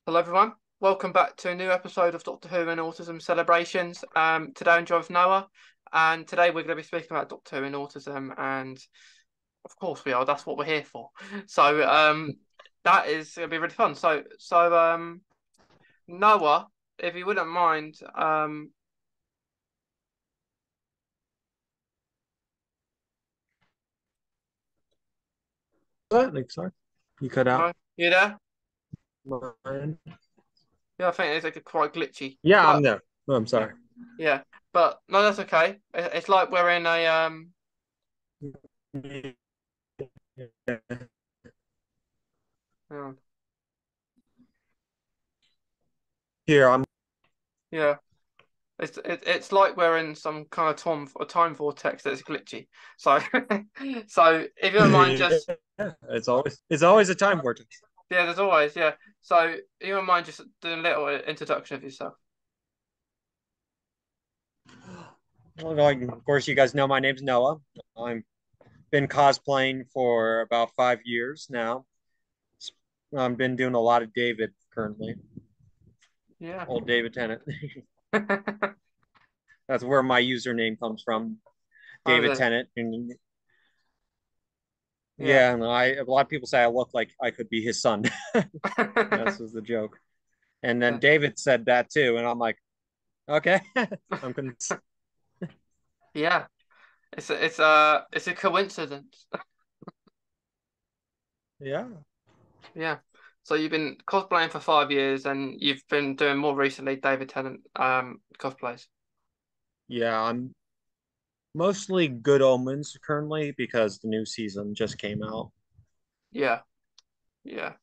Hello everyone, welcome back to a new episode of Doctor Who and Autism Celebrations. Today I'm joined with Noah, and today we're going to be speaking about Doctor Who and autism, and of course we are. That's what we're here for. So that is going to be really fun. So Noah, if you wouldn't mind, What? Like, sorry, you cut out. no, you there? Mine. Yeah, I think it's like quite glitchy. It's Yeah, like I'm there. Oh, I'm yeah, sorry. yeah, but no, that's okay. It's like we're in a oh, Here, I'm. yeah. It's like we're in some kind of time vortex that's glitchy. So so if you don't mind just Yeah, it's always a time vortex. yeah, there's always yeah. So if you don't mind just doing a little introduction of yourself. Well, like, of course, you guys know my name's Noah. I've been cosplaying for about 5 years now. I've been doing a lot of David currently, Yeah. old David Tennant. That's where my username comes from, How's David it? Tennant. And Yeah. yeah, and a lot of people say I look like I could be his son. That's was the joke. And then Yeah. David said that too, and I'm like, okay, I'm convinced. Yeah. It's a coincidence. Yeah, Yeah. So you've been cosplaying for 5 years and you've been doing more recently David Tennant cosplays. yeah. I'm mostly Good Omens currently because the new season just came out. Yeah. Yeah.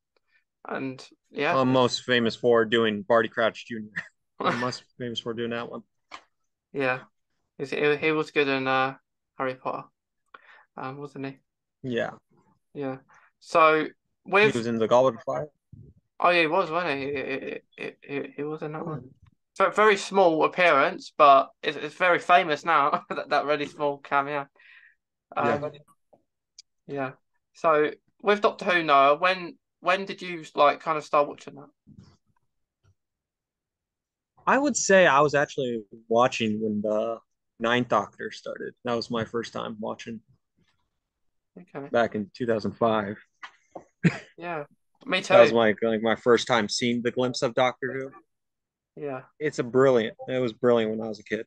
And yeah, I'm it's most famous for doing Barty Crouch Jr. I'm most famous for doing that one. yeah. He was good in Harry Potter, wasn't he? Yeah, Yeah. So he with was in the Goblet of Fire. oh yeah, he was, wasn't he? He was in that one. So very small appearance, but it's very famous now. That really small cameo. Yeah, Um, yeah. So with Doctor Who, Noah, when did you like kind of start watching that? I would say I was actually watching when the Ninth Doctor started. That was my first time watching Okay. back in 2005. Yeah. Me That was too. my first time seeing the glimpse of Doctor Who. Yeah. It was brilliant when I was a kid.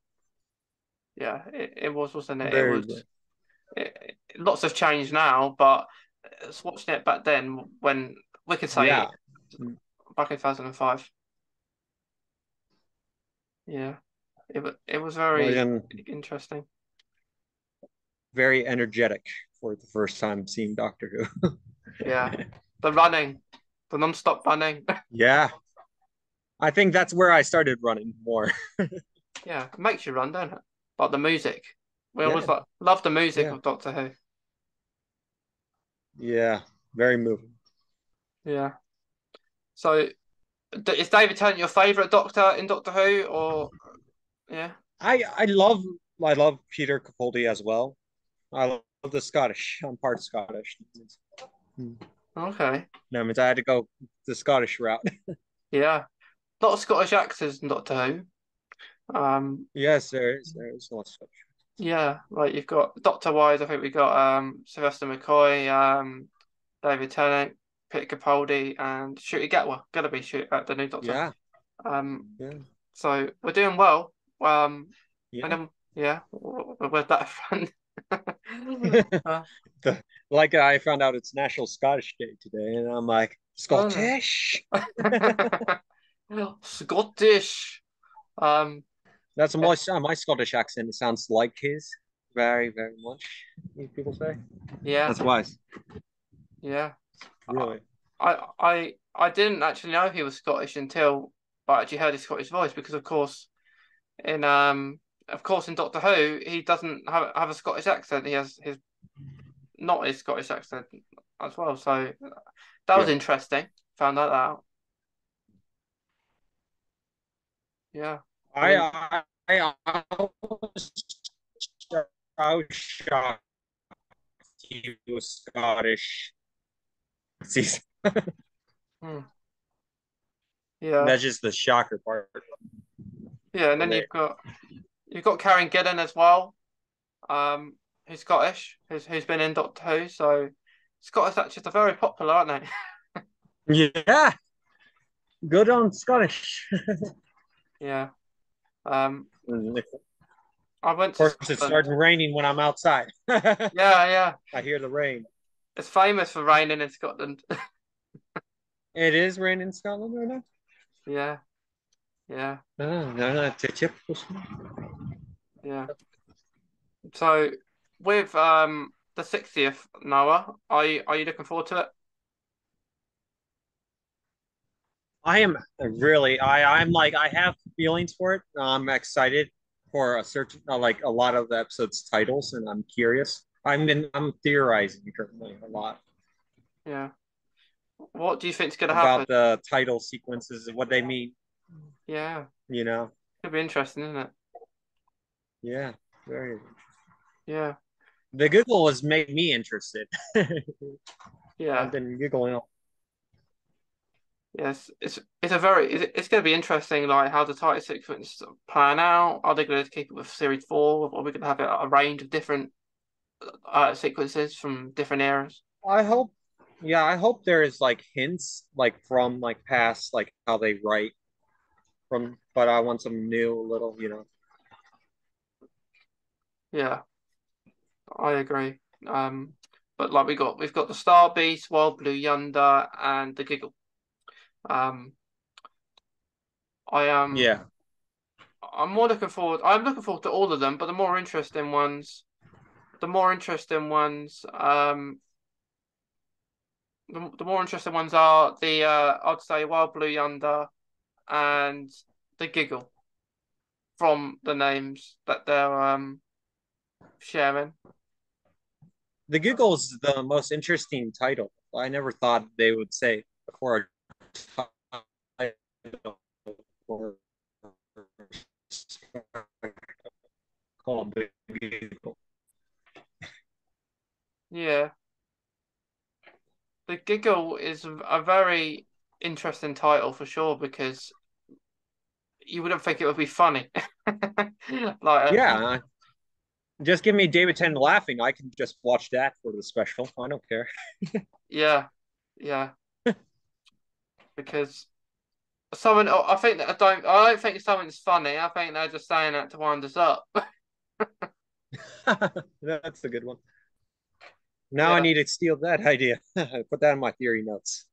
Yeah. It was, wasn't it? It Very was. brilliant. Lots have changed now, but watching it back then when we could say Yeah, back in 2005. Yeah, it was very again, interesting. very energetic for the first time seeing Doctor Who. Yeah, the running, the non-stop running. Yeah, I think that's where I started running more. Yeah, it makes you run, don't it? Like the music. We always Yeah, like love the music yeah, of Doctor Who. yeah, very moving. Yeah. So is David Tennant your favourite Doctor in Doctor Who, or yeah? I love Peter Capaldi as well. I love the Scottish. I'm part Scottish. Okay. That means I had to go the Scottish route. Yeah, a lot of Scottish actors in Doctor Who. Yes, there is no Scottish. Yeah, like you've got Doctor Wise. I think we got Sylvester McCoy, David Tennant, Peter Capaldi, and Shooty Gatwa. Gotta be the new Doctor. Yeah, Um, yeah, so we're doing well. And yeah. then yeah, we're that fun. uh, the, like I found out it's National Scottish Day today, and I'm like, oh Scottish. no. Scottish. Um, That's yeah, my Scottish accent. It sounds like his, very, very much. People say yeah, that's wise. yeah. I, Really. I didn't actually know he was Scottish until I actually heard his Scottish voice because, in of course in Doctor Who he doesn't have a Scottish accent. He has his not his Scottish accent as well. So that was Yeah. interesting. Found that out. Yeah. I I mean, I I, I was shocked he was Scottish. See, hmm. Yeah, That's just the shocker part yeah, and for then me. you've got Karen Gillan as well, who's Scottish, who's been in Doctor Who. So Scottish actors are very popular, aren't they? Yeah, good on Scottish. Yeah. Um, Of I went to course, it Scotland. starts raining when I'm outside. I Yeah, yeah. hear the rain. It's famous for raining in Scotland. It is raining in Scotland right now. Yeah, yeah, No, no, no, it's a typical. yeah. So with the 60th, Noah, are you looking forward to it? I am really, I'm like, I have feelings for it. I'm excited for a certain, like a lot of the episodes' titles, and I'm curious. I'm theorizing currently a lot Yeah. What do you think's gonna happen? about the title sequences and what they mean. Yeah, You know, it'll be interesting, isn't it? yeah, very. Yeah, The Google has made me interested. I've yeah. been giggling. Yes, it's going to be interesting, like how the title sequence plan out. Are they going to keep it with series four, or are we going to have a range of different sequences from different eras? I hope, yeah, I hope there is like hints like from like past like how they write from, but I want some new little, Yeah, I agree. But like we've got the Star Beast, Wild Blue Yonder, and the Giggle. Um, I am Yeah. I'm more looking forward. I'm looking forward to all of them, but the more interesting ones are I'd say Wild Blue Yonder and the Giggle from the names that they're sharing. The Google is the most interesting title. I never thought they would say before a title for called the Google. Yeah, the Giggle is a very interesting title for sure because you wouldn't think it would be funny. Like, Yeah, just give me David Tennant laughing. I can just watch that for the special. I don't care. yeah, yeah, because someone, I think that I don't think someone's funny. I think they're just saying that to wind us up. That's a good one. Now I Yeah, need to steal that idea. Put that in my theory notes.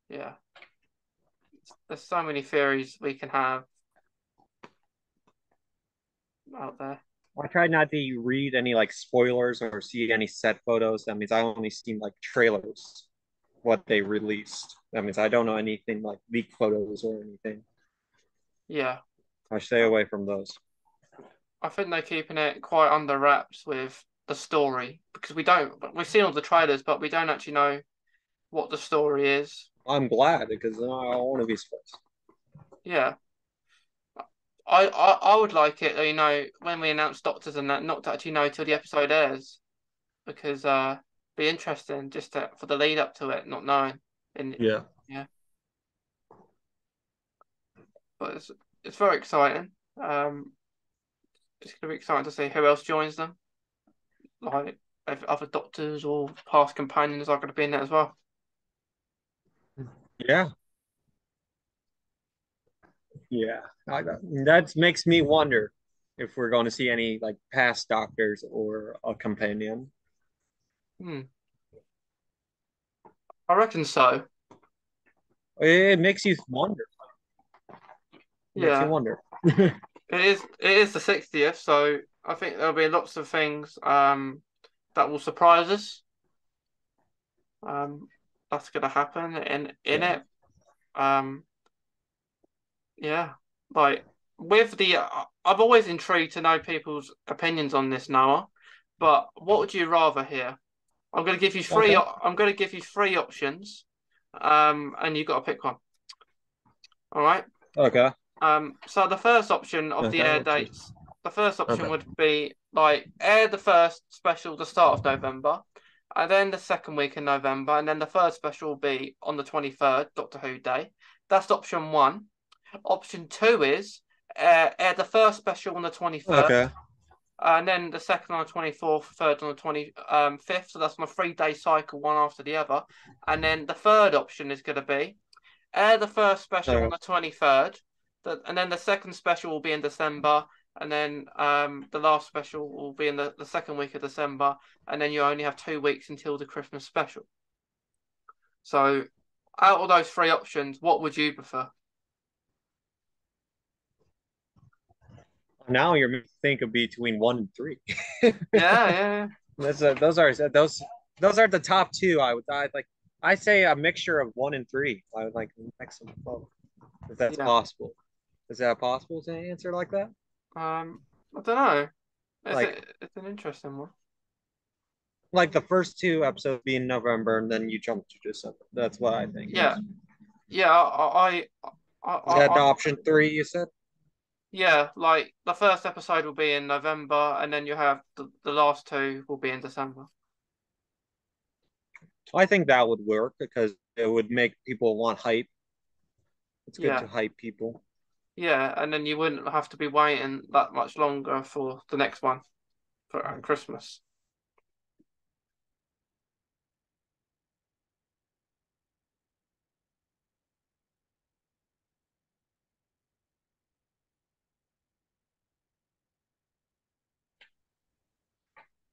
yeah. There's so many theories we can have out there. I tried not to read any like spoilers or see any set photos. That means I only seen like trailers, what they released. That means I don't know anything like leak photos or anything. Yeah, I stay away from those. I think they're keeping it quite under wraps with the story because we've seen all the trailers, but we don't actually know what the story is. I'm glad because I don't want to be spoiled. Yeah, I would like it, when we announce doctors and that, not to actually know till the episode airs because be interesting for the lead up to it, not knowing. And Yeah. yeah, but it's very exciting. It's gonna be exciting to see who else joins them, like if other doctors or past companions are going to be in it as well. Yeah. Yeah. That makes me wonder if we're going to see any like past doctors or a companion. Hmm. I reckon so. It makes you wonder. It makes you Yeah, wonder. it is the 60th, so I think there'll be lots of things that will surprise us. Um, that's going to happen in Yeah. it. Um, yeah, like with the I've always intrigued to know people's opinions on this, Noah. But what would you rather hear? Okay. I'm going to give you three options, and you've got to pick one. All right. Okay. So the first option of the Okay. air Let's see. dates, the first option Okay. would be like air the first special the start of November, and then the second week in November, and then the third special will be on the 23rd, Doctor Who Day. That's option one. Option two is air the first special on the 21st, Okay. and then the second on the 24th, third on the 25th. So that's my 3 day cycle, one after the other. And then the third option is going to be air the first special on Okay. the 23rd, and then the second special will be in December, and then the last special will be in the second week of December, and then you only have 2 weeks until the Christmas special. So, out of those three options, what would you prefer? Now you're making me think of between one and three. Yeah, yeah, Those are the top two. I like. I say a mixture of one and three. I would like to mix them both, if that's yeah. possible. Is that possible to answer like that? I don't know. Like It's an interesting one. like the first two episodes being November, and then you jump to December. That's what I think. Yeah, Yes. yeah. Is that I option three? You said. yeah. Like the first episode will be in November, and then you have the last two will be in December. I think that would work because it would make people want hype. It's good to Yeah, hype people. yeah, and then you wouldn't have to be waiting that much longer for the next one for Christmas.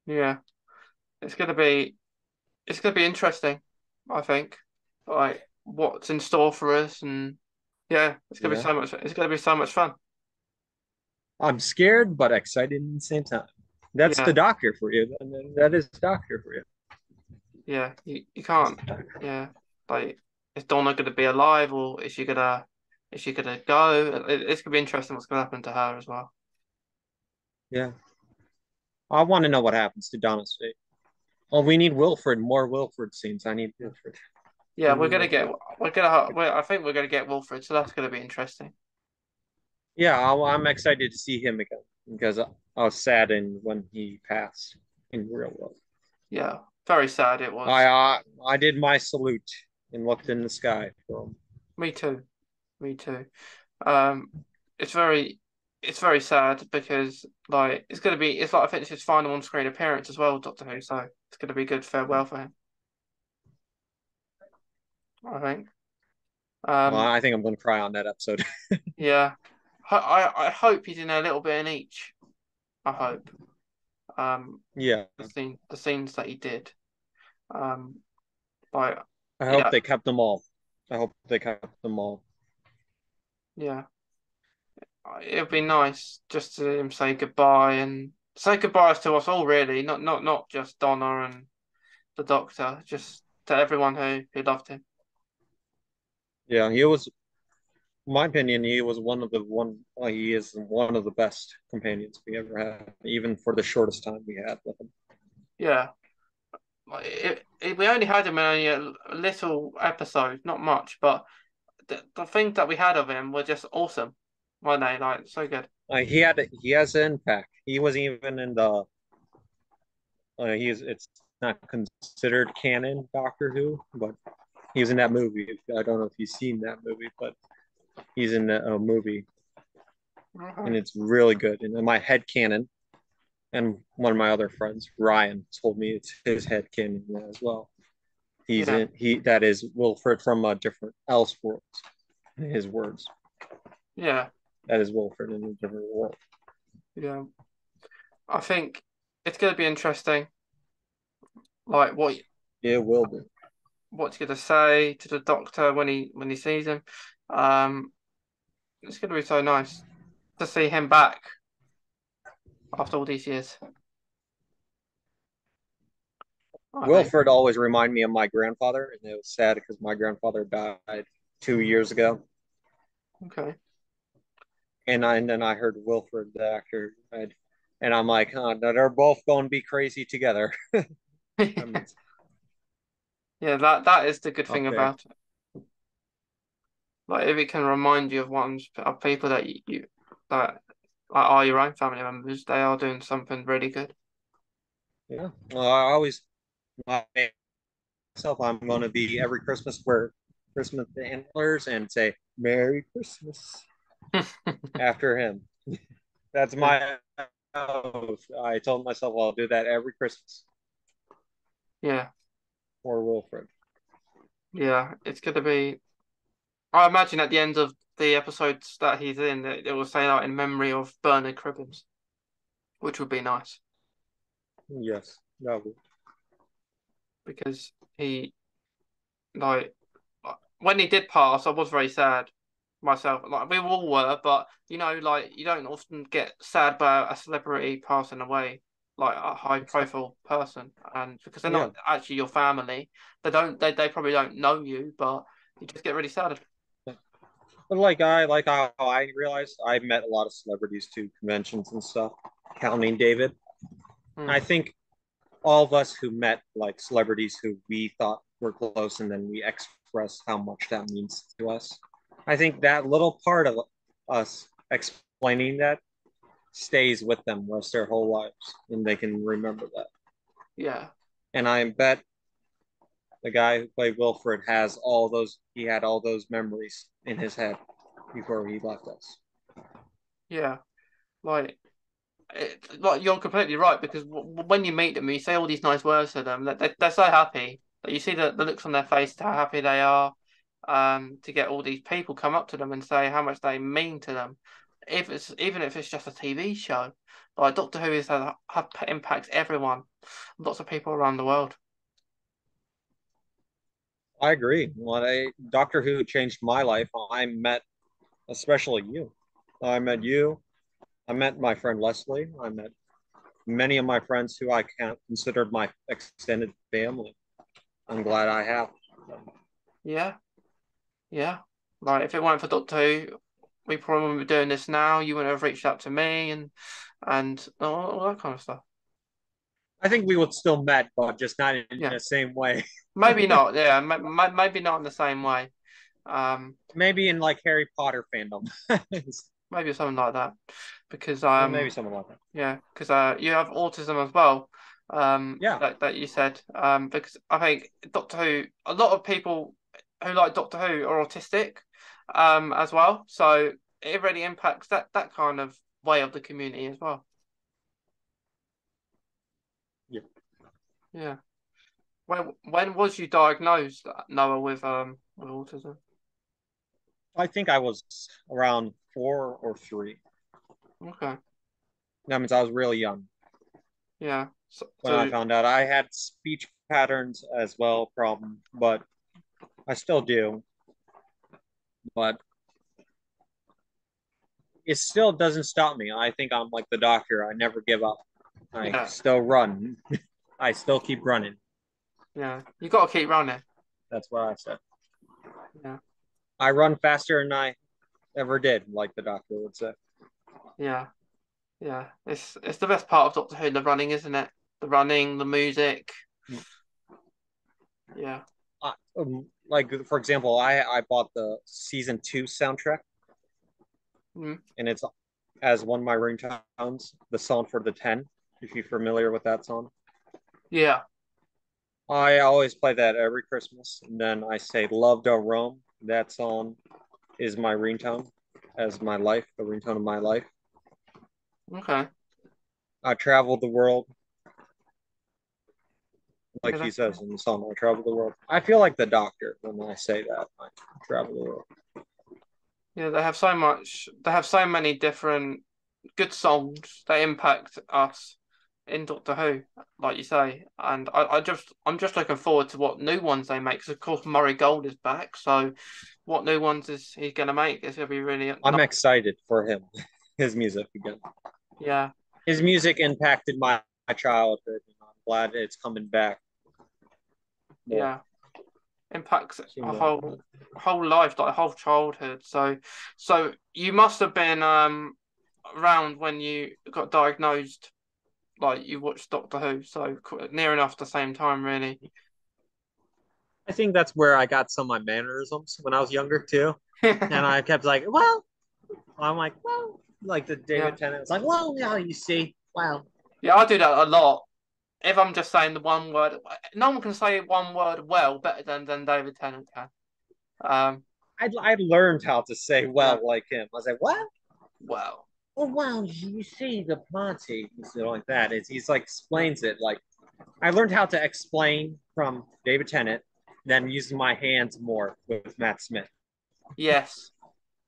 Yeah, it's gonna be it's gonna be interesting, I think. Like what's in store for us, and yeah, it's gonna be Yeah. so much. It's gonna be so much fun. I'm scared but excited at the same time. That's the Yeah, doctor for you. That is doctor for you. yeah. You can't. Yeah, like is Donna gonna be alive, or is she gonna go? It's gonna be interesting what's gonna happen to her as well. Yeah. I want to know what happens to Donna's fate. Oh, we need Wilfred. More Wilfred scenes. I need Wilfred. Yeah, We need Wilfred. I think we're gonna get Wilfred, so that's gonna be interesting. Yeah, I'm excited to see him again because I was saddened when he passed in real world. Yeah, very sad it I was. uh, I did my salute and looked in the sky for him. Me too. Me too. Um, it's it's very sad because like it's like I think it's his final on-screen appearance as well, Doctor Who. So it's gonna be a good farewell for him. I think. Well, Um, I think I'm going to cry on that episode. yeah. I hope he's in a little bit in each. I hope. Um, Yeah, the scenes that he did. Um, like I hope yeah, they kept them all. I hope they kept them all. yeah. It'd be nice just to him say goodbye and say goodbyes to us all, really. Not just Donna and the Doctor, just to everyone who loved him. Yeah, he was, in my opinion, he was he is one of the best companions we ever had, even for the shortest time we had with him. Yeah, we only had him in only a little episode, not much, but the things that we had of him were just awesome, weren't they? Like so good. He has an impact. He was even in the it's not considered canon Doctor Who, but he's in that movie. I don't know if you've seen that movie, but he's in that movie, and Mhm. it's really good. And in my head canon, and one of my other friends, Ryan, told me it's his head canon as well. Yeah, He that is Wilfred from a different Elseworlds. His words. yeah, That is Wilfred in a different world. yeah. I think it's gonna be interesting, like It will be. what's he gonna say to the Doctor when he sees him. Um, it's gonna be so nice to see him back after all these years. I think. Wilfred always remind me of my grandfather, and it was sad because my grandfather died 2 years ago. Okay. And then I heard Wilfred, the actor, died, and I'm like, huh, they're both going to be crazy together. I mean, Yeah, that is the good thing okay, about it. Like if it can remind you of of people that you that like are your own family members, they are doing something really good. yeah. Well, I always myself, I'm going to be every Christmas where Christmas antlers and say Merry Christmas after him. That's Yeah, my oath. I told myself I'll do that every Christmas yeah, for Wilfred. yeah. It's gonna be. I imagine at the end of the episodes that he's in, it will say out in memory of Bernard Cribbins, which would be nice Yes, that would. because he like when he did pass, I was very sad myself. Like we all were, but like you don't often get sad about a celebrity passing away, like a high profile person, and because they're Yeah. not actually your family, they probably don't know you, but you just get really sad. But like how I realized I met a lot of celebrities to conventions and stuff, counting David. Hmm. I think all of us who met like celebrities who we thought were close and then we expressed how much that means to us. I think that little part of us explaining that stays with them rest their whole lives and they can remember that. Yeah, And I bet the guy who played Wilfred has all those he had all those memories in his head before he left us. yeah, like. Like you're completely right because when you meet them, you say all these nice words to them. That they're so happy. That you see the looks on their face, how happy they are, to get all these people come up to them and say how much they mean to them. If it's even if it's just a TV show, like Doctor Who is have impacts everyone, lots of people around the world. I agree. When Doctor Who changed my life, I met especially you. I met you. I met my friend Leslie. I met many of my friends who I can't consider my extended family. I'm glad I have. Yeah, yeah. Like if it weren't for Doctor Who, we probably wouldn't be doing this now. You wouldn't have reached out to me and all that kind of stuff. I think we would still met, but just not in Yeah. the same way. Maybe not. Yeah, maybe not in the same way. Maybe in like Harry Potter fandom. Maybe something like that, because Maybe something like that. yeah, because you have autism as well. Yeah, That you said. Because I think Doctor Who, a lot of people who like Doctor Who are autistic, as well. So it really impacts that kind of way of the community as well. yeah. Yeah. When was you diagnosed, Noah, with autism? I think I was around 4 or 3. Okay. That means I was really young Yeah. when I So found out I had speech patterns as well problem, but I still do. But it still doesn't stop me. I think I'm like the doctor. I never give up. I yeah, still run. I still keep running. yeah. You got to keep running. That's what I said. Yeah. I run faster than I ever did, like the doctor would say. Yeah. Yeah, it's the best part of Doctor Who, the running, isn't it? The running, the music. Yeah. Like for example, I bought the season 2 soundtrack, Mm. and it's as one of my ringtones, the song for the 10. If you're familiar with that song, Yeah. I always play that every Christmas. And then I say "Love Don't Roam." That song is my ringtone, as my life, the ringtone of my life. Okay. I traveled the world, Yeah, like she that's says in the song. I travel the world. I feel like the doctor when I say that. I travel the world. yeah. They have so much. They have so many different good songs that impact us in Doctor Who, like you say. And I'm just looking forward to what new ones they make. Because of course Murray Gold is back. So what new ones is he gonna make? It's gonna be really I'm nice. excited for him, his music again. Yeah. His music impacted my childhood. I'm glad it's coming back more. Yeah. Impacts Seeing a that. whole life, like a whole childhood. So you must have been around when you got diagnosed, like you watched Doctor Who, so near enough the same time, really. I think that's where I got some of my mannerisms when I was younger too. And I kept like, well, I'm like, well, like the Yeah, David Tennant. It's like, well, yeah, you see, wow. yeah, I do that a lot. If I'm just saying the one word, no one can say one word well better than David Tennant can. I learned how to say Yeah. well like him. I was like, what? Well. Oh well, you see the party, like that. He's like explains it like I learned how to explain from David Tennant, then using my hands more with Matt Smith. Yes.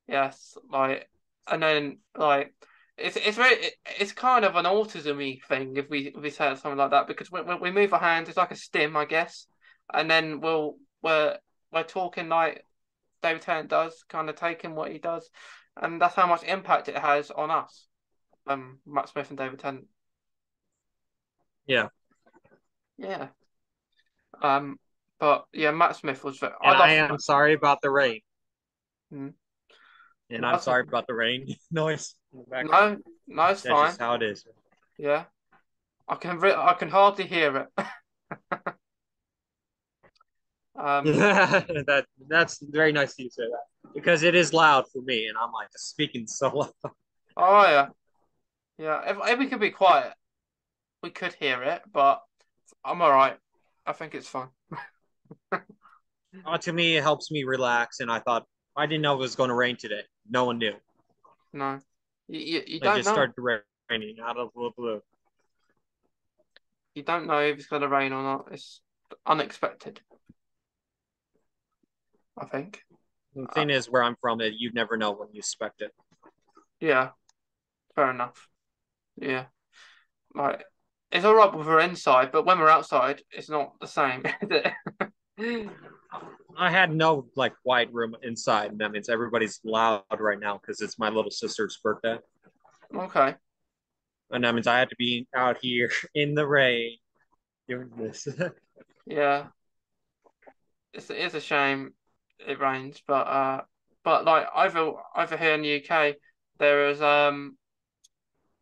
Yes. Like, and then like it's very it's kind of an autism-y thing if we say something like that because when we move our hands, it's like a stim, I guess, and then we're talking like David Tennant does, kind of taking what he does, and that's how much impact it has on us. Matt Smith and David Tennant. Yeah, Yeah. Um, but yeah, Matt Smith was. I and I love am Matt Smith. sorry about the rain, Mm. and No, I'm that's sorry okay. about the rain noise in the background. No, no, it's That's just fine. how it is. Yeah, I can hardly hear it. Um, That's very nice of you to say that because it is loud for me, and I'm like speaking so loud. oh yeah, yeah. If we could be quiet, we could hear it, but I'm all right. I think it's fine. To me, it helps me relax, and I didn't know it was going to rain today. No one knew. No, you It don't just know. started raining out of the blue. You don't know if it's gonna rain or not. It's unexpected, I think. The Uh, thing is, where I'm from, you never know when you expect it. yeah, fair enough. Yeah. Like it's all right when we're inside, but when we're outside, it's not the same, is it? I had no like quiet room inside, and that means everybody's loud right now because it's my little sister's birthday, Okay. and that means I had to be out here in the rain doing this. Yeah. It is a shame it rains, but like over here in the UK, there is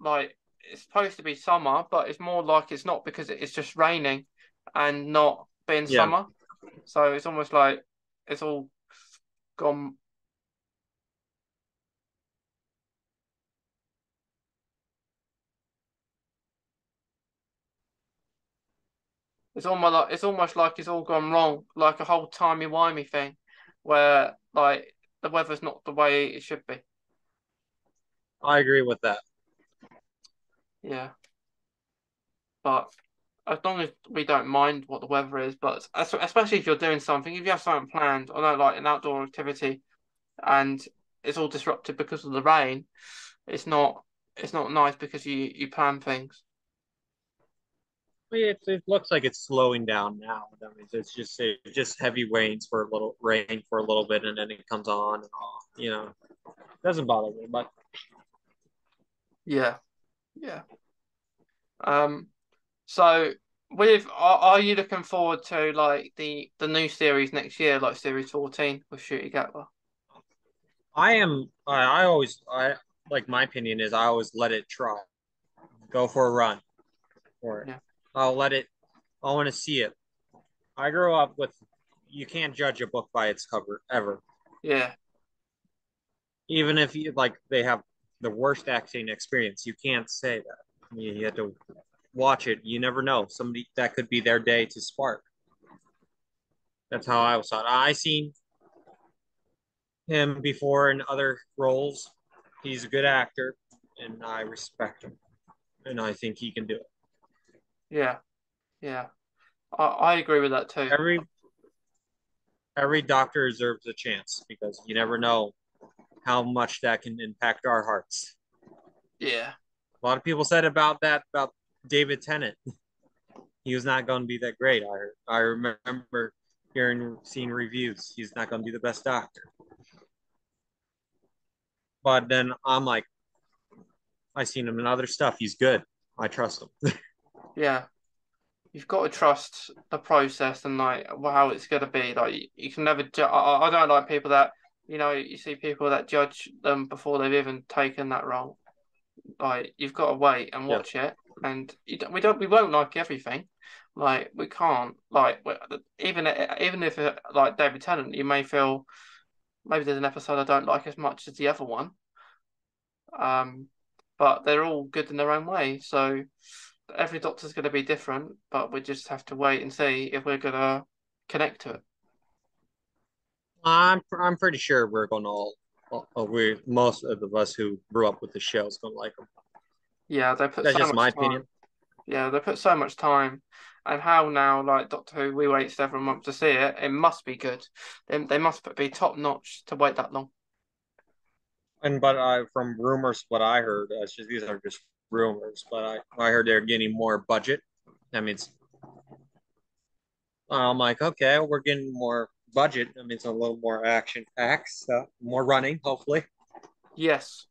like it's supposed to be summer, but it's more like it's not because it's just raining and not being Yeah, summer. So it's almost like it's all gone. It's almost like it's all gone wrong, like a whole timey-wimey thing, where like the weather's not the way it should be. I agree with that. Yeah, but as long as we don't mind what the weather is, but especially if you're doing something, if you have something planned, or no, like an outdoor activity, and it's all disrupted because of the rain, it's not it's not nice because you plan things. It looks like it's slowing down now. That means it's just heavy rain for a little bit, and then it comes on and off. Doesn't bother me, but Yeah, yeah. Um, so are you looking forward to like the new series next year, like series 14 with Shooty Gatwa? I am. I always. I like my opinion is I always let it try. Go for a run for it. Yeah, I'll let it. I want to see it. I grew up with. You can't judge a book by its cover ever, yeah, even if they have the worst acting experience. You can't say that. You have to watch it. You never know. Somebody that could be their day to spark. That's how I was taught. I seen him before in other roles. He's a good actor, and I respect him, and I think he can do it. yeah, yeah. I agree with that too. Every doctor deserves a chance because you never know how much that can impact our hearts. Yeah, A lot of people said about that about David Tennant. He was not going to be that great. I remember seeing reviews. He's not going to be the best doctor. But then I'm like, I seen him in other stuff. He's good. I trust him. yeah. You've got to trust the process and like how it's gonna be. Like you can never. I don't like people that you see people that judge them before they've even taken that role. Like you've got to wait and Yeah. watch it, and we won't like everything. Like we can't even if like David Tennant, you may feel maybe there's an episode I don't like as much as the other one. Um, but they're all good in their own way. So every doctor's going to be different, but we just have to wait and see if we're going to connect to it. I'm pretty sure we're gonna we most of us who grew up with the show is gonna like them. Yeah, they put That's so just my much time. opinion. Yeah, they put so much time. And how now, like Doctor Who, we wait several months to see it. It must be good. They must be top notch to wait that long. And but from rumors, what I heard, these are just rumors, but I heard they're getting more budget. That means I'm like, okay, we're getting more budget. That means a little more action packs, more running. Hopefully, Yes.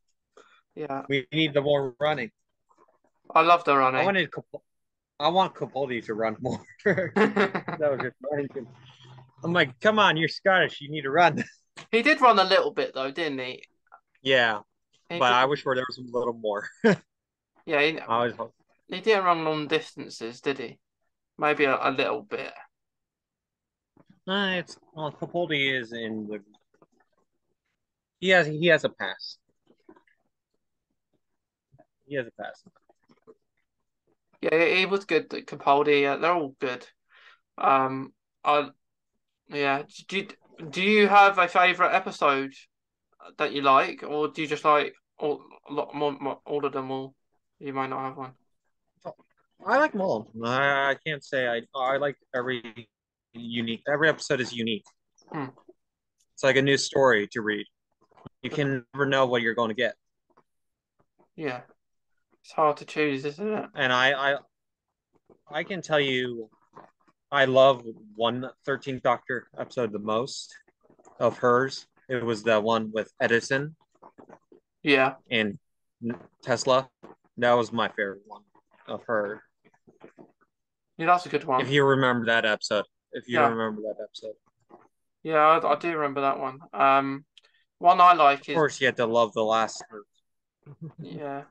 Yeah. we need the more running. I love the I running. wanted, I want Capaldi to run more. That was just my thinking. I'm like, come on, you're Scottish. You need to run. He did run a little bit though, didn't he? Yeah, He but did. I wish where there was a little more. Yeah, I was, he didn't run long distances, did he? Maybe a little bit. it's well, Capaldi is in the. He has a pass. He has a pass. Yeah, he was good. Capaldi, they're all good. Um, I yeah. Do you have a favorite episode that you like, or do you just like a lot more all of them all? You might not have one. I like them all. I can't say I like every unique. Every episode is unique. Hmm. It's like a new story to read. You can never know what you're going to get. Yeah, it's hard to choose, isn't it? And I can tell you, I love one 13th Doctor episode the most of hers. It was the one with Edison Yeah, and Tesla. That was my favorite one of her. yeah, that's a good If one. you remember that episode, if you Yeah, remember that episode, yeah, I do remember that one. One I like of is course you had to love the last. yeah,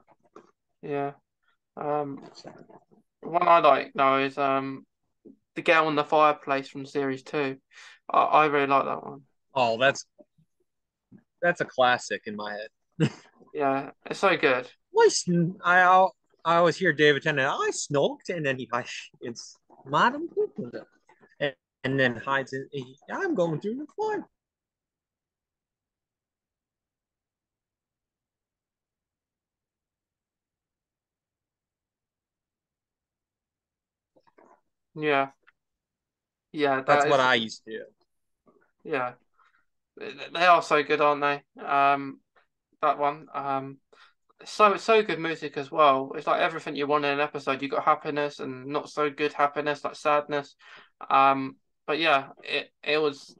yeah. Um, One I like now is the girl in the fireplace from series two. I really like that one. Oh, that's a classic in my head. Yeah, it's so good. I always hear David Tennant. I snorked, and then it's Madam Cooper, and, and then hides it. I'm going through the fire. Yeah, yeah, That's that what is. I used to do. Yeah, they are so good, aren't they? That one. So good music as well. It's like everything you want in an episode. You got happiness and not so good happiness, like sadness. Um, but yeah, it was.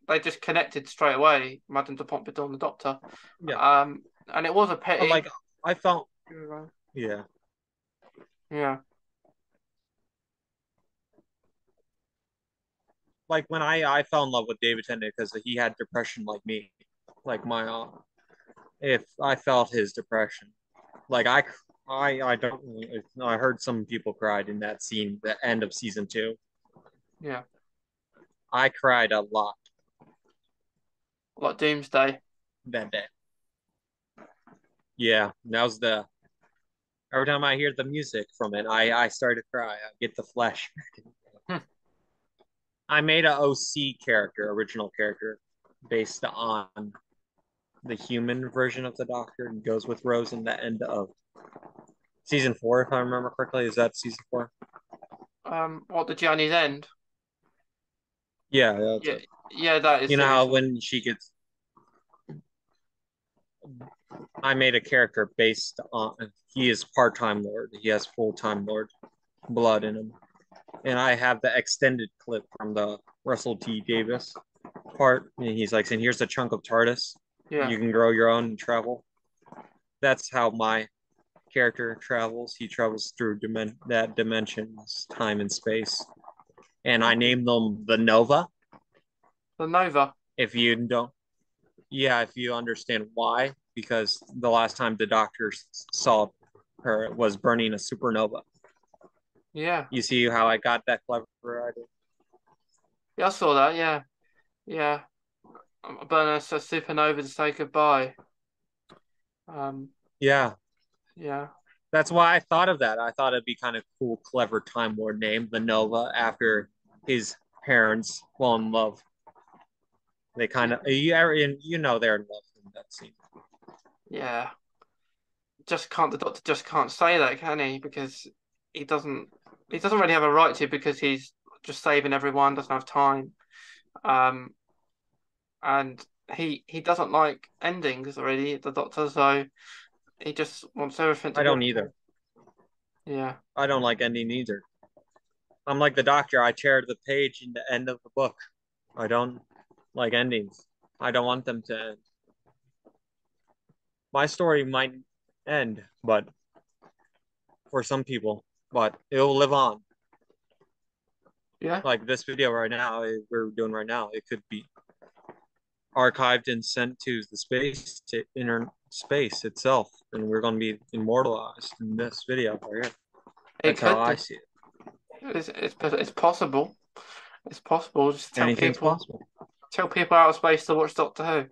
They just connected straight away, Madame de Pompadour and the Doctor. Yeah, And it was a but pity. like I felt, yeah, Yeah, like when I fell in love with David Tennant because he had depression like me, like my if I felt his depression, like I don't I heard some people cried in that scene, the end of season two. yeah. I cried a lot Like Doomsday. that day. Yeah, that was the every time I hear the music from it, I start to cry. I get the flesh. Hmm. I made a OC character, original character, based on the human version of the Doctor, and goes with Rose in the end of season four, if I remember correctly. Is that season four? What the Journey's End? Yeah, that's Yeah, it. yeah, that is You know how series. when she gets, I made a character based on he is part time Lord. He has full time Lord blood in him, and I have the extended clip from the Russell T Davis part. And he's like saying, "Here's a chunk of Tardis. Yeah. You can grow your own and travel." That's how my character travels. He travels through that dimensions, time and space, and I Okay. named them the Nova. The Nova. If you don't, yeah, if you understand why, because the last time the Doctor saw her was burning a supernova. Yeah. You see how I got that clever idea? Yeah, I saw that. Yeah. Yeah. Burn a supernova to say goodbye. Um, Yeah, yeah. that's why I thought of that. I thought it'd be kind of cool, clever Time Lord name, the Nova, after his parents fall in love. They kind Yeah, of you know they're in love in that scene. yeah. Just can't the doctor just can't say that, can he? Because he doesn't he doesn't really have a right to because he's just saving everyone, doesn't have time. Um, and he doesn't like endings really, the doctor, so he just wants everything to I be don't okay. either. Yeah. I don't like ending either. I'm like the doctor. I tear the page in the end of the book. I don't like endings. I don't want them to end. My story might end, but for some people, but it will live on. Yeah. Like this video right now, we're doing right now, it could be archived and sent to the space to inner space itself, and we're going to be immortalized in this video right here. It That's how could I do. see it. It's possible. It's possible. Just Anything's possible. tell people out of space to watch Doctor Who.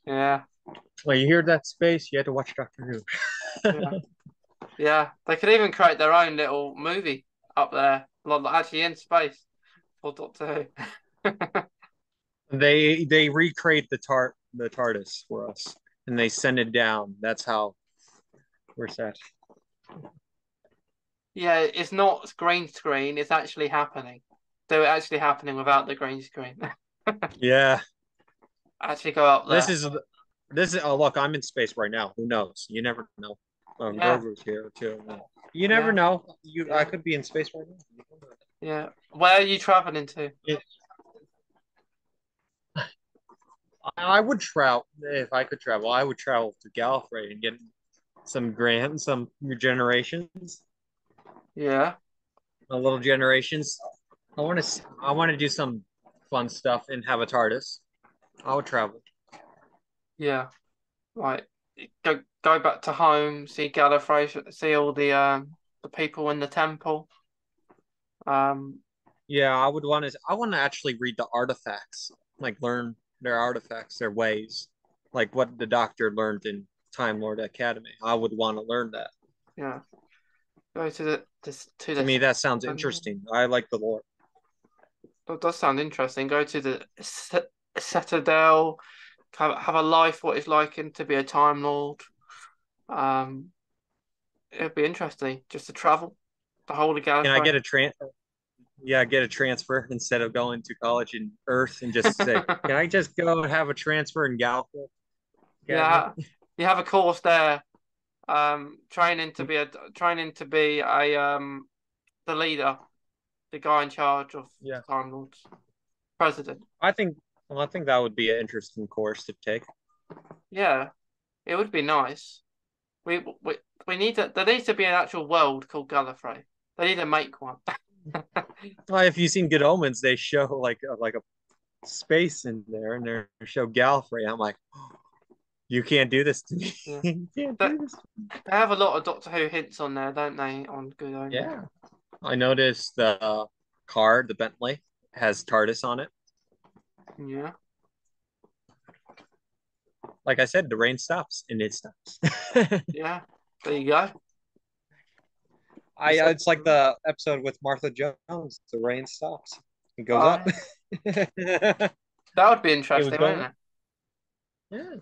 Yeah. Well, you hear that space, you had to watch Doctor Who. Yeah. Yeah. They could even create their own little movie up there, like actually in space for Doctor Who. They recreate the Tardis for us, and they send it down. That's how we're set. Yeah, it's not green screen, it's actually happening. They're actually happening without the green screen. Yeah, Actually go up this there. is this is. Oh, look, I'm in space right now. Who knows? You never know. Yeah, Grogu's here too. You never yeah, know. I yeah, could be in space right now. yeah. Where are you traveling to? It, I would travel if I could travel. I would travel to Gallifrey and get some regenerations, Yeah, a little generations. I want to do some fun stuff and have a TARDIS. I would travel. yeah. Right. Go back to home, see Gallifrey, see all the people in the temple. Um, Yeah, I want to actually read the artifacts, like learn their artifacts, their ways, like what the Doctor learned in Time Lord Academy. I would want to learn that. yeah. Go to To the me, that sounds interesting. I like the lore. that does sound interesting. Go to the Citadel, have a life what it's like and to be a Time Lord. Um, it'd be interesting just to travel the whole of Can I Gallifrey. get a Yeah, get a transfer instead of going to college in Earth and just say, can I just go and have a transfer in Gallifrey Academy? Yeah, you have a course there. Training to be a the leader, the guy in charge of Yeah, the Time Lords, president. I think. Well, I think that would be an interesting course to take. Yeah, it would be nice. We we need to. There needs to be an actual world called Gallifrey. They need to make one. Well, if you've seen Good Omens, they show like a space in there, and they show Gallifrey. I'm like, you can't do this to me. Yeah, You can't they, do this. they have a lot of Doctor Who hints on there, don't they? On Good Omens. Yeah, I noticed the car, the Bentley, has TARDIS on it. Yeah, Like I said, the rain stops and it stops. yeah. There you go. You I said, it's like the episode with Martha Jones. The rain stops. It goes oh, up. yeah. It That would be would interesting, go wouldn't up. it? Yeah.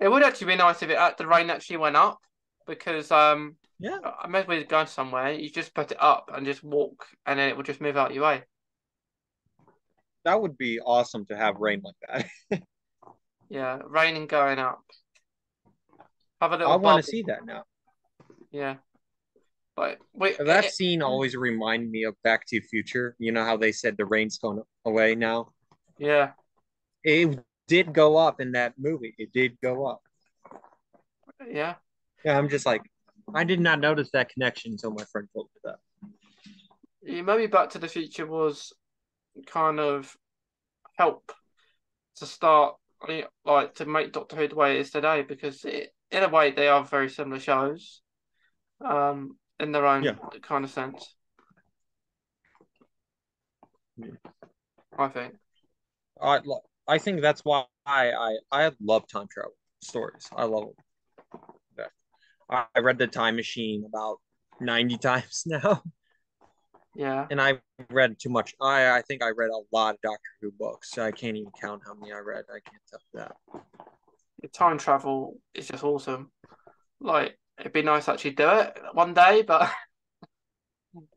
It would actually be nice if the rain actually went up because Yeah. I maybe we're going somewhere. You just put it up and just walk, and then it will just move out your way. That would be awesome to have rain like that. Yeah, raining going up. Have a little I want to bubble. see that now. Yeah, but wait, That scene always reminded me of Back to the Future. You know how they said the rain's going away now? yeah, It did go up in that movie. It did go up. yeah. Yeah, I'm just like, I did not notice that connection until my friend told me that. Maybe Back to the Future was kind of help to start like to make Doctor Who the way it is today because in a way they are very similar shows, in their Yeah. own kind of sense. I think. I I think that's why I love time travel stories. I love that. I read the Time Machine about 90 times now. Yeah. And I read too much. I think I read a lot of Doctor Who books. I can't even count how many I read. I can't tell that. Your time travel is just awesome. Like, it'd be nice to actually do it one day, but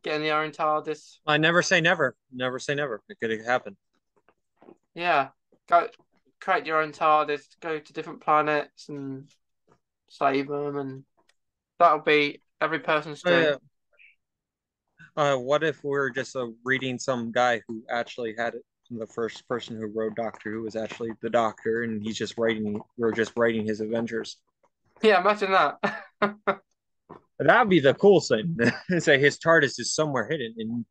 getting the own TARDIS. I never say never. Never say never. It could happen. Yeah. Go create your own TARDIS, go to different planets and save them, and that'll be every person's dream. Yeah. What if we're just reading some guy who actually had it? The first person who wrote Doctor Who was actually the Doctor, and he's just writing. We're just writing his Avengers. Yeah, imagine that. That would be the cool thing. Say his TARDIS is somewhere hidden in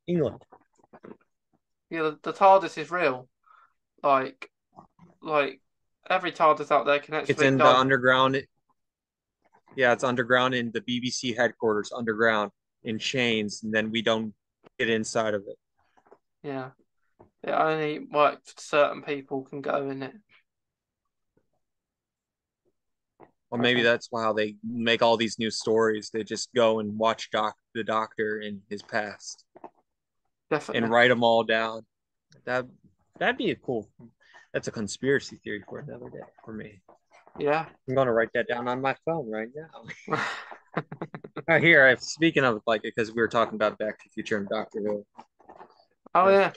England. Yeah, the TARDIS is real. Like, like every TARDIS out there can It's actually in the go. underground. Yeah, it's underground in the BBC headquarters, underground in chains, and then we don't get inside of it. Yeah, it only like certain people can go in it. Or I maybe think that's how they make all these new stories. They just go and watch the Doctor in his past and definitely. write them all down. That that'd be a cool. That's a conspiracy theory for another day for me. Yeah. I'm gonna write that down on my phone right now. Here, speaking of like, because we were talking about Back to the Future and Doctor Who. Oh I'm yeah.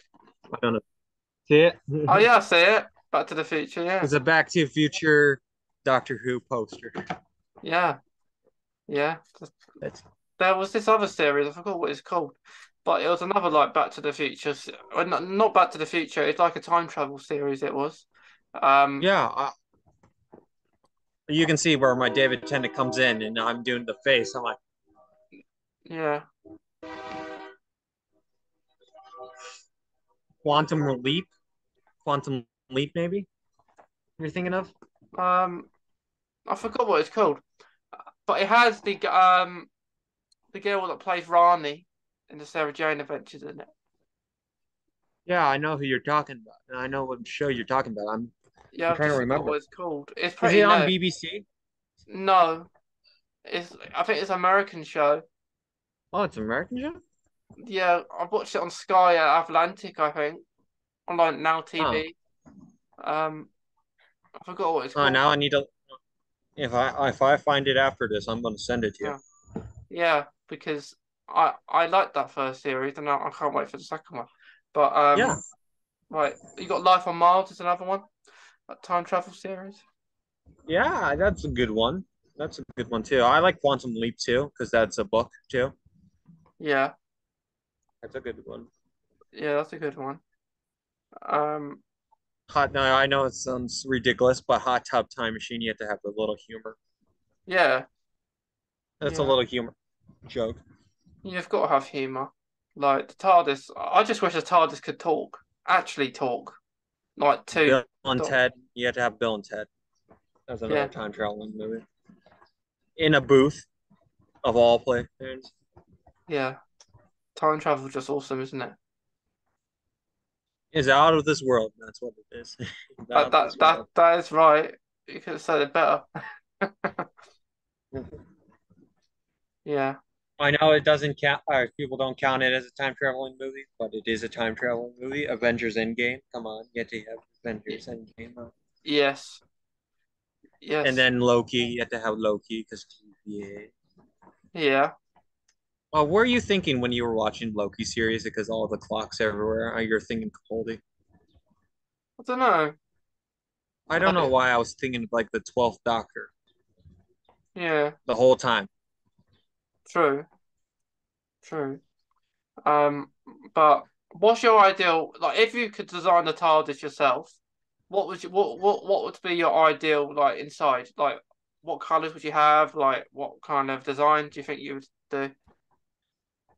gonna see it. Oh yeah, I see it. Back to the Future. Yeah. It's a Back to the Future Doctor Who poster. Yeah. Yeah. That's There was this other series. I forgot what it's called, but it was another like Back to the Future. Well, not Back to the Future. It's like a time travel series. It was. Um. yeah. You can see where my David Tennant comes in, and I'm doing the face. I'm like, Yeah. Quantum Leap, Quantum Leap, maybe you're thinking of. Um. I forgot what it's called, but it has the girl that plays Rani in the Sarah Jane Adventures in it. Yeah, I know who you're talking about, and I know what show you're talking about. Yeah, I'm I've trying to just forgot remember. what it's called. It's Is pretty it on new. BBC? No, it's I think it's an American show. Oh, it's an American show. Yeah, I watched it on Sky Atlantic, I think, on like Now Oh, TV. I forgot what it's called. now I need to. If I find it after this, I'm gonna send it to you. Yeah, yeah, because I liked that first series, and I can't wait for the second one. But Yeah, right, you got Life on Mars is another one, that time travel series. yeah, that's a good one. That's a good one too. I like Quantum Leap too because that's a book too. Yeah, That's a good one. yeah, that's a good one. Um, Hot. No, I know it sounds ridiculous, but Hot Tub Time Machine, you have to have a little humor. yeah, That's a yeah. little humor joke. You've got to have humor. Like the TARDIS, I just wish the TARDIS could talk, actually talk, like to Bill and Doc. Ted. You have to have Bill and Ted. That's Yeah, another time traveling movie. In a booth of all places. yeah. Time travel is just awesome, isn't it? Is out of this world. That's what it is. That Out of that this that world. that is right. You could have said it better. Yeah, I know it doesn't count. People don't count it as a time traveling movie, but it is a time traveling movie. Avengers Endgame. Come on, you have to have Y- Avengers Endgame. yes, And yes, then Loki. You have to have Loki because TVA. yeah. What were you thinking when you were watching Loki series? Because all the clocks everywhere. You're thinking Capaldi. I don't know. I don't know Like, why I was thinking of like the 12th Doctor yeah, the whole time. true, true. Um, but what's your ideal? Like, if you could design the TARDIS yourself, what would be your ideal like inside? Like, what colors would you have? Like, what kind of design do you think you would do?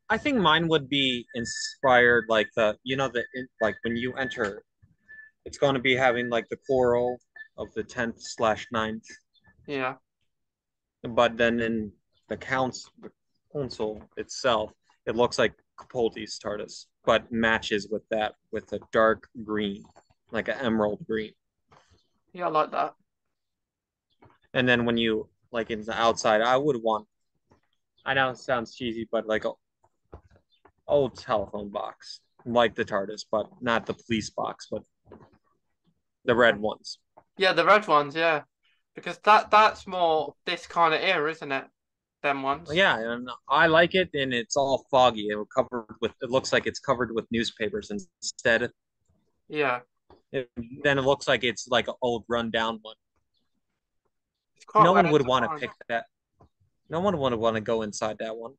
I think mine would be inspired like like when you enter, it's going to be having like the coral of the 10th/9th, Yeah, but then in the console itself, it looks like Capaldi's TARDIS, but matches with that with a dark green, like an emerald green. yeah, I like that. And then when you like in the outside, I would want. I know it sounds cheesy, but like old telephone box, like the TARDIS, but not the police box, but the red ones. Yeah, the red ones, yeah. Because that's more this kind of era, isn't it? Them ones. Yeah, and I like it, and it's all foggy. It looks like it's covered with newspapers instead. Yeah. Then it looks like it's like an old rundown one. It's quite No rare one would to want to find. pick that. No one would want to go inside that one.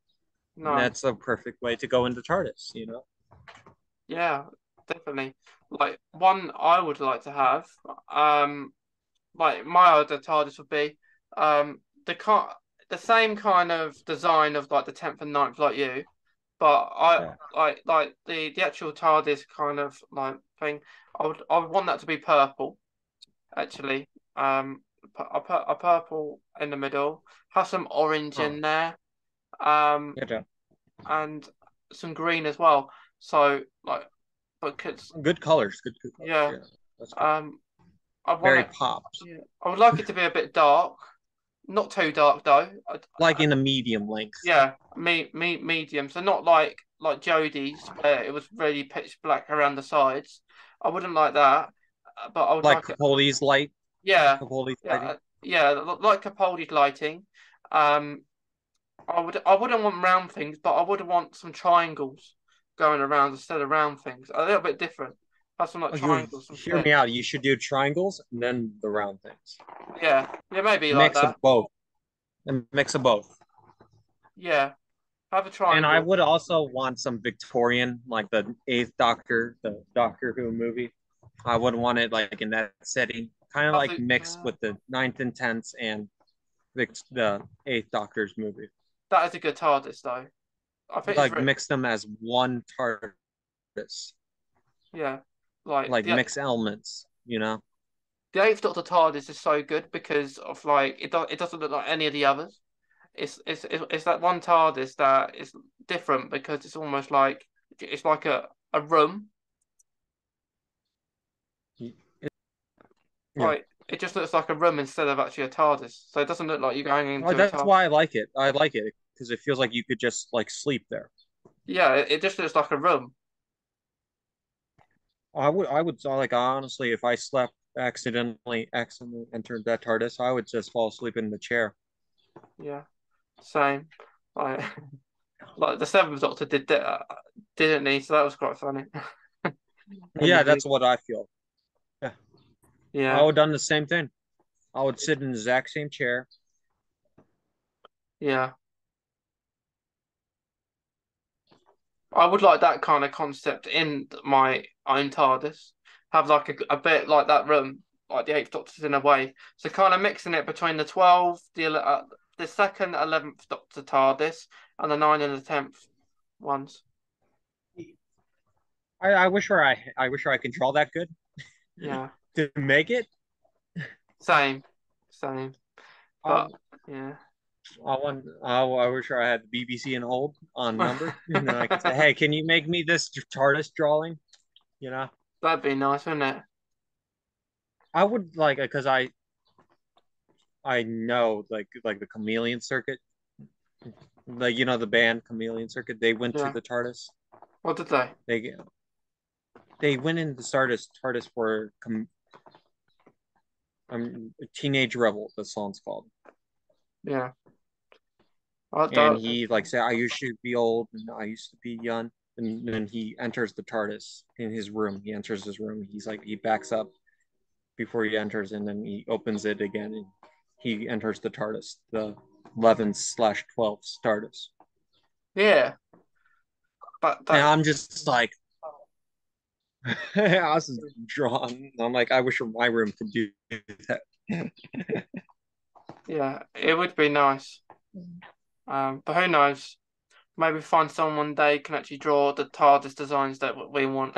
And No. that's a perfect way to go into TARDIS. Yeah, definitely. Like one I would like to have, like my other TARDIS would be the same kind of design of like the 10th and ninth, like you, but I Yeah. like the actual TARDIS kind of like thing. I would want that to be purple, actually. A purple in the middle, have some orange Oh, in there, um, yeah. and some green as well. So like, because Good colors. Good colors. yeah, Yeah. That's good. um, I want Very it. pops. Yeah, I would like it to be a bit dark, not too dark though. Like in a medium length. Yeah, medium. So not like Jodie's where it was really pitch black around the sides. I wouldn't like that, but I would Like like it. Capaldi's light. Yeah, Capaldi's yeah, lighting. yeah. Like Capaldi's lighting. Um, I wouldn't want round things, but I would want some triangles going around instead of round things. A little bit different. Have some like Oh, you triangles, some hear stim. me out. You should do triangles and then the round things. Yeah, yeah, maybe like Mix of that. both. A mix of both. Yeah, have a And I triangle. would also want some Victorian, like the Eighth Doctor, the Doctor Who movie. I would want it like in that setting, kind of Have like the mixed with the Ninth and Tenth and the Eighth Doctor's movie. That is a good TARDIS though. I think it's Like mix them as one TARDIS, yeah, like like mix elements. the Eighth Doctor TARDIS is so good because of like it doesn't look like any of the others. It's that one TARDIS that is different because it's almost like it's like a room. Yeah. Like it just looks like a room instead of actually a TARDIS. So it doesn't look like you're going Well, into a that's TARDIS. why I like it. I like it because it feels like you could just like sleep there. Yeah, it just looks like a room. I would like honestly, if I slept accidentally entered that TARDIS, I would just fall asleep in the chair. Yeah, same. Like like the Seventh Doctor did that, didn't he? So that was quite funny. In the Yeah, movie. that's what I feel. Yeah, I Yeah, would have done the same thing. I would sit in the exact same chair. yeah. I would like that kind of concept in my own TARDIS. Have like a bit like that room, like the Eighth Doctor's in a way. So kind of mixing it between the 12, the second, 11th Doctor TARDIS, and the 9 and the 10th ones. I wish I control that good Yeah, to make it. same, same. I But yeah, I wish I had the BBC and hold on number, and then I could say, "Hey, can you make me this TARDIS drawing?" You know, that'd be nice, wouldn't it? I would like because I know like the Chameleon Circuit, like the band Chameleon Circuit. They went to Yeah. the TARDIS. What did they? They they went in the TARDIS for Teenage Rebel. The song's called. Yeah. I And don't. he like said, "I used to be old and I used to be young." And then he enters the TARDIS in his room. He enters his room. He's like he backs up before he enters, and then he opens it again, and he enters the TARDIS, the 11/12 TARDIS. Yeah. But And that. I'm just like, I was drawn. I'm like, I wish my room could do that. Yeah. It would be nice. But who knows? Maybe find someone one day can actually draw the TARDIS designs that we want.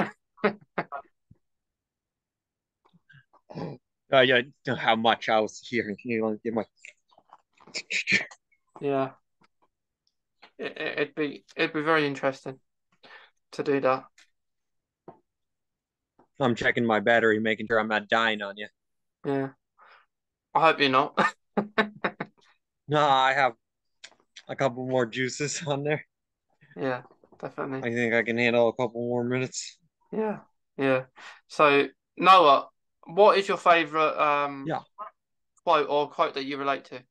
Yeah, how much I was hearing. In my Yeah. It'd be very interesting to do that. I'm checking my battery, making sure I'm not dying on you. Yeah. I hope you're not. No, I have a couple more juices on there. Yeah. definitely. I think I can handle a couple more minutes. Yeah, yeah. So Noah, what is your favorite Yeah, quote or quote that you relate to?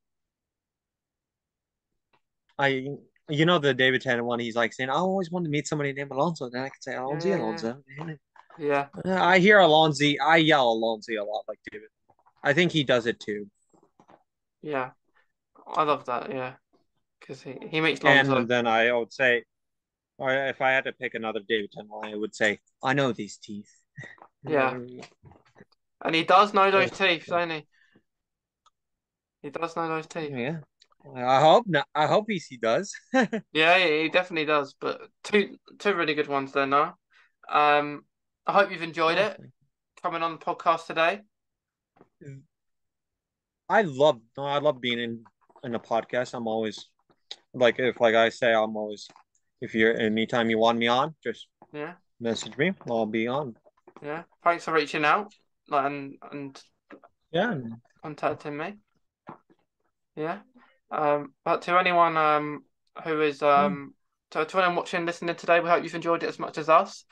I you know the David Tennant one. He's like saying, "I always wanted to meet somebody named Alonso." Then I can say Yeah, Alonso, yeah, yeah, Alonso. yeah, I hear Alonso. I yell Alonso a lot, like David. I think he does it too. yeah. I love that. Yeah, because he meets Lonzo. And then I would say, or if I had to pick another David Tennant line, I would say, "I know these teeth." Yeah, and he does know those Oh, teeth, don't he? He does know those teeth. yeah. I hope not. I hope he does. Yeah, he definitely does. But two really good ones there, Noah. Um, I hope you've enjoyed Oh, it coming on the podcast today. I love being in a podcast. I'm always like if like I say I'm always if you're anytime you want me on, just Yeah, message me. I'll be on. yeah. Thanks for reaching out, like, and Yeah. contacting me. Yeah. But to anyone who is Mm. to anyone watching, listening today, we hope you've enjoyed it as much as us.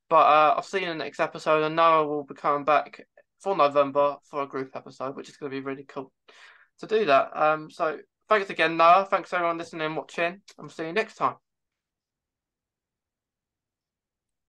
But I'll see you in the next episode, and Noah will be coming back for November for a group episode, which is going to be really cool to do that. So thanks again, Noah. Thanks everyone listening and watching. I'll see you next time.